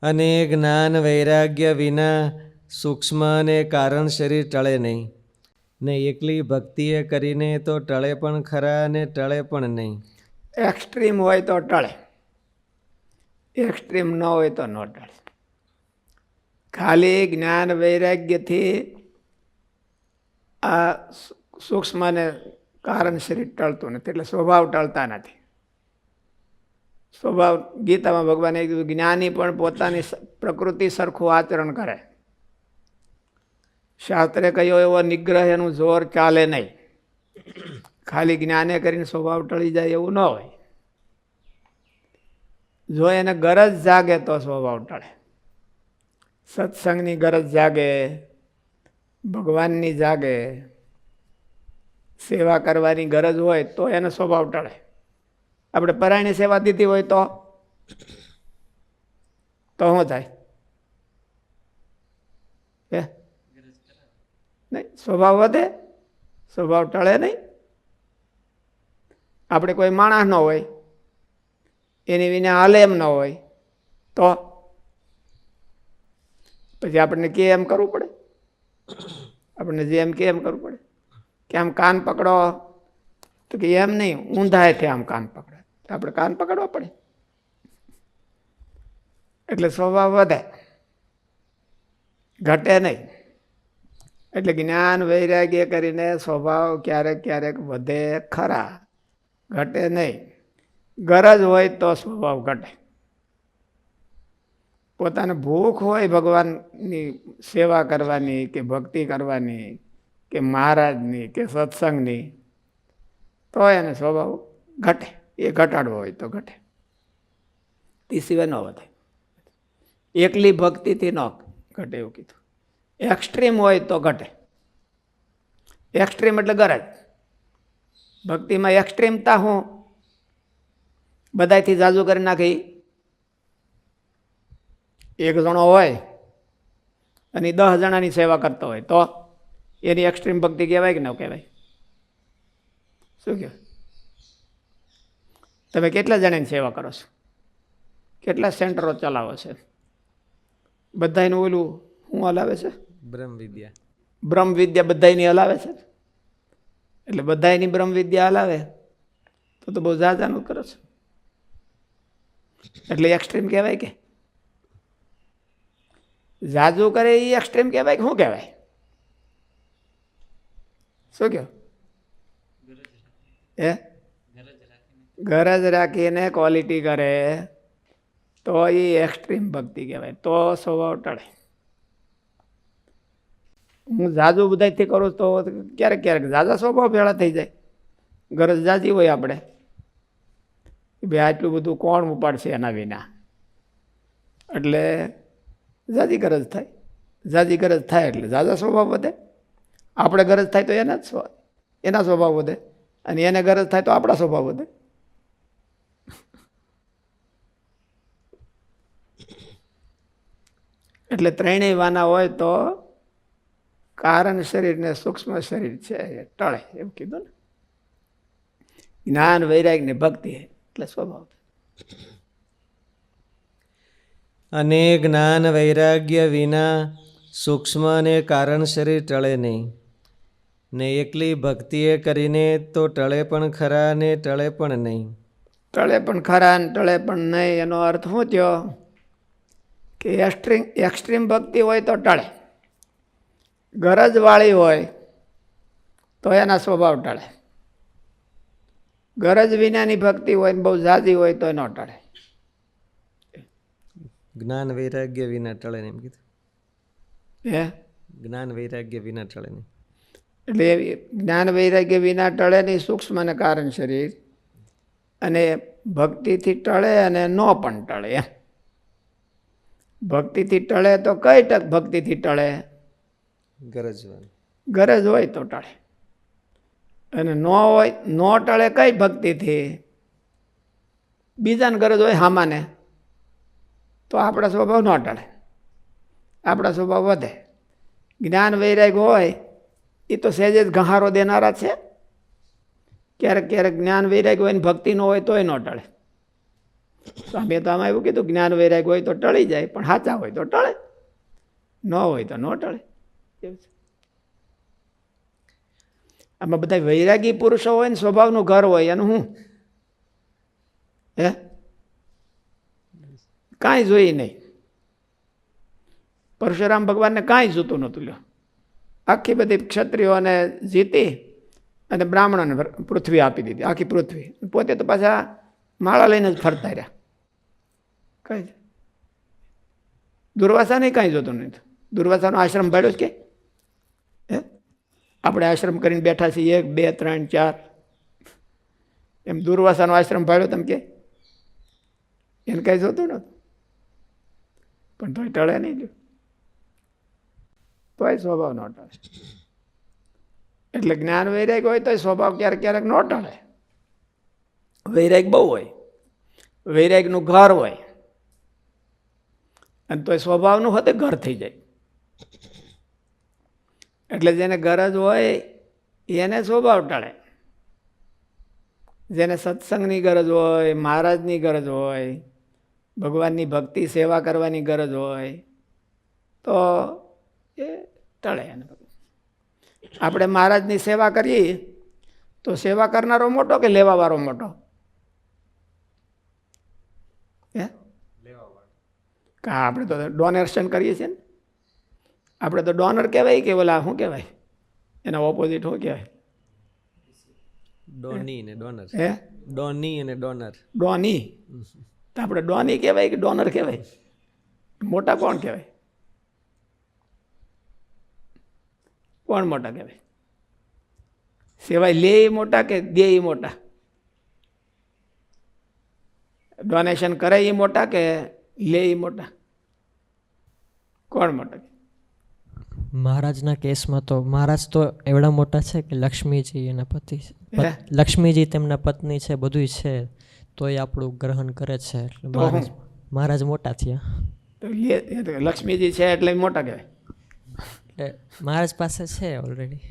અને જ્ઞાન વૈરાગ્ય વિના સૂક્ષ્મ અને કારણ શરીર ટળે નહીં. ને એકલી ભક્તિએ કરીને તો ટળે પણ ખરા અને ટળે પણ નહીં. એક્સ્ટ્રીમ હોય તો ટળે, એક્સ્ટ્રીમ ન હોય તો ન ટળે. ખાલી જ્ઞાન વૈરાગ્યથી આ સૂક્ષ્મ ને કારણ શરીર ટળતું નથી, એટલે સ્વભાવ ટળતા નથી. સ્વભાવ ગીતામાં ભગવાને કીધું, જ્ઞાની પણ પોતાની પ્રકૃતિ સરખું આચરણ કરે. શાસ્ત્રે કહ્યો એવો નિગ્રહ એનું જોર ચાલે નહીં. ખાલી જ્ઞાને કરીને સ્વભાવ ટળી જાય એવું ન હોય. જો એને ગરજ જાગે તો સ્વભાવ ટળે. સત્સંગની ગરજ જાગે, ભગવાનની જાગે, સેવા કરવાની ગરજ હોય તો એને સ્વભાવ ટળે. આપણે પરાયણી સેવા દીધી હોય તો શું થાય? નહીં, સ્વભાવ વધે, સ્વભાવ ટળે નહીં. આપણે કોઈ માણસ ન હોય, એની વિના હાલે એમ ન હોય તો પછી આપણને કે એમ કરવું પડે. આપણને જે એમ કે એમ કરવું પડે. કે આમ કાન પકડો તો કે એમ નહીં, ઊંધાએથી આમ કાન પકડે, આપણે કાન પકડવા પડે. એટલે સ્વભાવ વધે, ઘટે નહીં. એટલે જ્ઞાન વૈરાગ્ય કરીને સ્વભાવ ક્યારેક ક્યારેક વધે ખરા, ઘટે નહીં. ગરજ હોય તો સ્વભાવ ઘટે. પોતાને ભૂખ હોય ભગવાનની સેવા કરવાની કે ભક્તિ કરવાની કે મહારાજની કે સત્સંગની, તો એને સ્વભાવ ઘટે. એ ઘટાડવો હોય તો ઘટે, તે સિવાય ન વધે. એકલી ભક્તિથી ન ઘટે એવું કીધું. એક્સ્ટ્રીમ હોય તો ઘટે. એક્સ્ટ્રીમ એટલે ગરજ. ભક્તિમાં એક્સ્ટ્રીમતા હું બધાથી જાજુ કરી નાખી. એક જણો હોય અને 10 જણાની સેવા કરતો હોય તો એની એક્સ્ટ્રીમ ભક્તિ કહેવાય કે ન કહેવાય? શું કહેવાય? તમે કેટલા જણાની સેવા કરો છો? કેટલા સેન્ટરો ચલાવો છે? બધાનું ઓલું શું હલાવે છે? બ્રહ્મ વિદ્યા. બ્રહ્મ વિદ્યા બધાની હલાવે છે. એટલે બધાની બ્રહ્મ વિદ્યા હલાવે તો બહુ જાજાનું કરો છો. એટલે એક્સ્ટ્રીમ કહેવાય કે? જાજુ કરે એ એક્સ્ટ્રીમ કહેવાય કે શું કહેવાય? શું કહો? ગરજ રાખીને ક્વોલિટી કરે તો એ એક્સ્ટ્રીમ ભક્તિ કહેવાય, તો સ્વભાવ ટળે. હું જાજુ બધાથી કરું તો ક્યારેક ક્યારેક જાજા સ્વભાવ ભેળા થઈ જાય. ગરજ જાજી હોય આપણે, ભાઈ આટલું બધું કોણ ઉપાડશે એના વિના, એટલે જાજી ગરજ થાય. જાજી ગરજ થાય એટલે જાજા સ્વભાવ વધે. આપણે ગરજ થાય તો એના સ્વભાવ વધે, અને એને ગરજ થાય તો આપણા સ્વભાવ વધે. એટલે ત્રણેય વાના હોય તો કારણ શરીર ને સૂક્ષ્મ શરીર છે એ ટળે, એવું કીધું ને. જ્ઞાન વૈરાગ્ય ને ભક્તિ એટલે સ્વભાવ. અને જ્ઞાન વૈરાગ્ય વિના સૂક્ષ્મ અને કારણ શરીર ટળે નહીં. ને એકલી ભક્તિએ કરીને તો ટળે પણ ખરા અને ટળે પણ નહીં. ટળે પણ ખરા ને ટળે પણ નહીં, એનો અર્થ શું થયો? કે એક્સ્ટ્રીમ ભક્તિ હોય તો ટળે. ગરજવાળી હોય તો એના સ્વભાવ ટળે. ગરજ વિનાની ભક્તિ હોય ને બહુ ઝાઝી હોય તો ન ટળે. જ્ઞાન વૈરાગ્ય વિના ટળે નહીં એમ કીધું. જ્ઞાન વૈરાગ્ય વિના ટળે નહીં એટલે જ્ઞાન વૈરાગ્ય વિના ટળે નહીં સૂક્ષ્મ અને કારણ શરીર, અને ભક્તિથી ટળે અને ન પણ ટળે. ભક્તિથી ટળે તો કઈ ટક ભક્તિથી ટળે? ગરજ હોય તો ટળે. અને ન હોય, ન ટળે કઈ ભક્તિથી? બીજાને ગરજ હોય હામાને, તો આપણા સ્વભાવ ન ટળે, આપણા સ્વભાવ વધે. જ્ઞાન વૈરાગ્ય હોય એ તો સહેજ જ ગહારો દેનારા છે. ક્યારેક ક્યારેક જ્ઞાન વૈરાગ્ય હોય ને ભક્તિ ન હોય તોય ન ટળે. સ્વામીએ તો આમાં એવું કીધું જ્ઞાન વૈરાગ હોય તો ટળી જાય, પણ સાચા હોય તો ટળે, ન હોય તો ન ટળે. એવું છે. આમાં બધા વૈરાગી પુરુષો હોય ને સ્વભાવનું ઘર હોય એનું શું? હે, કાંઈ જોઈ નહીં. પરશુરામ ભગવાનને કાંઈ જોતું નહોતું. લ્યો, આખી બધી ક્ષત્રિયોને જીતી અને બ્રાહ્મણોને પૃથ્વી આપી દીધી, આખી પૃથ્વી. પોતે તો પાછા માળા લઈને જ ફરતા રહ્યા. કઈ દુર્વાસાને કાંઈ જોતું નથી. દુર્વાસાનો આશ્રમ ભાડ્યો જ કે હે, આપણે આશ્રમ કરીને બેઠા છીએ 1, 2, 3, 4, એમ દુર્વાસાનો આશ્રમ ભાડ્યો તમે કે એને કાંઈ જોતું નહોતું, પણ તોય ટળે નહીં. જો તોય સ્વભાવ ન ટળે. એટલે જ્ઞાન વૈરાગ હોય તો સ્વભાવ ક્યારેક ક્યારેક ન ટળે. વૈરાગ બહુ હોય, વૈરાગનું ઘર હોય, અને તો સ્વભાવનું હોતે ઘર થઈ જાય. એટલે જેને ગરજ હોય એને સ્વભાવ ટળે. જેને સત્સંગની ગરજ હોય, મહારાજની ગરજ હોય, ભગવાનની ભક્તિ સેવા કરવાની ગરજ હોય તો એ ટળે. આપણે મહારાજની સેવા કરીએ તો સેવા કરનારો મોટો કે લેવાવાળો મોટો? હે, આપણે તો ડોનેશન કરીએ છીએ ને. આપણે તો ડોનર કહેવાય કે ઓલા શું કહેવાય, એના ઓપોઝિટ શું કહેવાય? ડોની ને ડોનર. હે, ડોની અને ડોનર. ડોની. તો આપણે ડોની કહેવાય કે ડોનર કહેવાય? મોટા કોણ કહેવાય? કોણ મોટા કહેવાય? સેવાય લે એ મોટા કે દે એ મોટા? ડોનેશન કરે એ મોટા કે લે એ મોટા? કોણ મોટા? મહારાજના કેસમાં તો મહારાજ તો એવડા મોટા છે કે લક્ષ્મીજી એના પતિ, લક્ષ્મીજી તેમના પત્ની છે, બધું છે, તોય આપણું ગ્રહણ કરે છે. એટલે મહારાજ મોટા થયા. તો લક્ષ્મીજી છે એટલે મોટા કહેવાય. એટલે મહારાજ પાસે છે ઓલરેડી.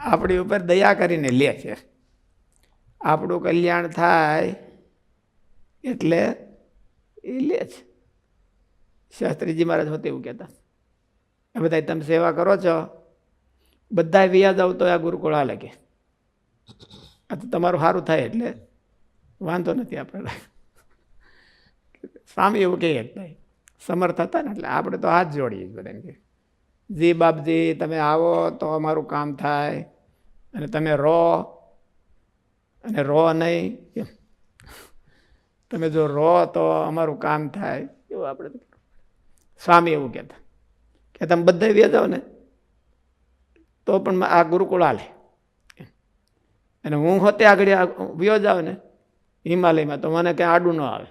આપણી ઉપર દયા કરીને લે છે. આપણું કલ્યાણ થાય એટલે એ લે છે. શાસ્ત્રીજી મહારાજ હોતે એવું કહેતા, એ બધા તમે સેવા કરો છો, બધા વ્યાજ જાવ તો આ ગુરુકુળ હાલે કે આ તો તમારું સારું થાય એટલે વાંધો નથી. આપણે સ્વામી એવું કહીએ ભાઈ સમર્થ હતા ને, એટલે આપણે તો હાથ જોડીએ જ બધાને કે જી બાપજી તમે આવો તો અમારું કામ થાય, અને તમે રો અને રો નહીં, તમે જો રો તો અમારું કામ થાય. એવું આપણે સ્વામી એવું કહેતા કે તમે બધા વ્યાજાવ ને તો પણ આ ગુરુકુળ હાલે, અને હું હોતે આગળ વ્યો જાવ ને હિમાલયમાં તો મને ક્યાં આડું ન આવે.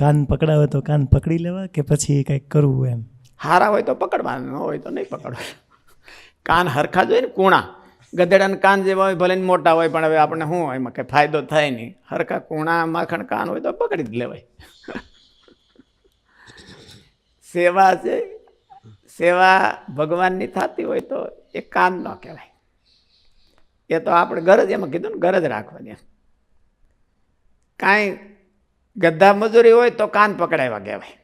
કાન પકડાવે તો કાન પકડી લેવા કે પછી કંઈક કરવું એમ? હારા હોય તો પકડવાના, ન હોય તો નહીં પકડવા. કાન હરખા જ હોય ને, કૂણા ગધેડાના કાન જેવા હોય, ભલે મોટા હોય, પણ હવે આપણે શું હોય એમાં કંઈ ફાયદો થાય નહીં. હરખા કૂણા માખણ કાન હોય તો પકડી જ લેવાય. સેવા છે, સેવા ભગવાનની થતી હોય તો એ કાન ન કહેવાય. એ તો આપણે ગરજ, એમાં કીધું ને ગરજ રાખવાની. કાંઈ ગધા મજૂરી હોય તો કાન પકડાવ્યા કહેવાય.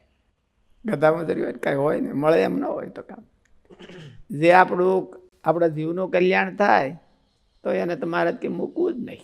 ગધા મજૂરી હોય કાંઈ હોય ને મળે એમ ન હોય તો કામ. જે આપણા જીવનું કલ્યાણ થાય તો એને તો મહારાજ કે મૂકવું જ નહીં.